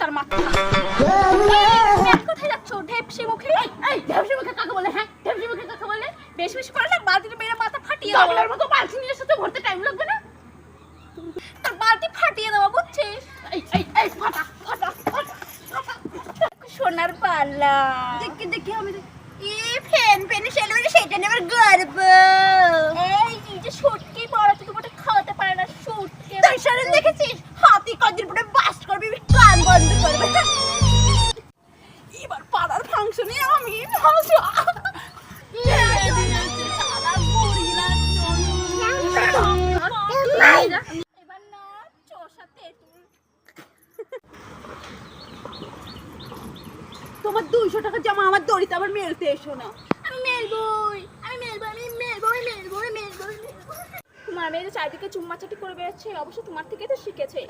তার মাথা। কোথায় যাচ্ছ ঢেপসি মুখে? এই ঢেপসি মুখে কাকে বলে? হ্যাঁ ঢেপসি মুখে কাকে বলে? বেশি বেশি করে না বালতিতে মেরে মাথা ফাটিয়ে দাও। আপনার মতো বালতি নিয়ে এসে তো ভরতে টাইম লাগবে না? তার বালতি ফাটিয়ে দেওয়া বুঝছিস? এই ফাটা ফাটা ফাটা সোনার পাল্লা। দেখি দেখি আমি ফ্যান ফ্যানে সেলুনে সেটা নেবার গর্ব। এই যে শুটকি পড়াতে তোমাকে খাওয়াতে পারে না শুটকি। তাই শরীর দেখেছিস? হাতি কদিন পরে বাস্ট করবি কান বন্ধ করবে। এবার পাড়ার ফাংশনে আমি ভাসা। এবার না চোষাতে তোমার 200 টাকা জামা আমার দড়িতে আবার মেলতে এসো না। আমি মেলবই তোমার মেয়ে চারিদিকে চুম্মাচাটি করে বেড়াচ্ছে, অবশ্য তোমার থেকে তো শিখেছে।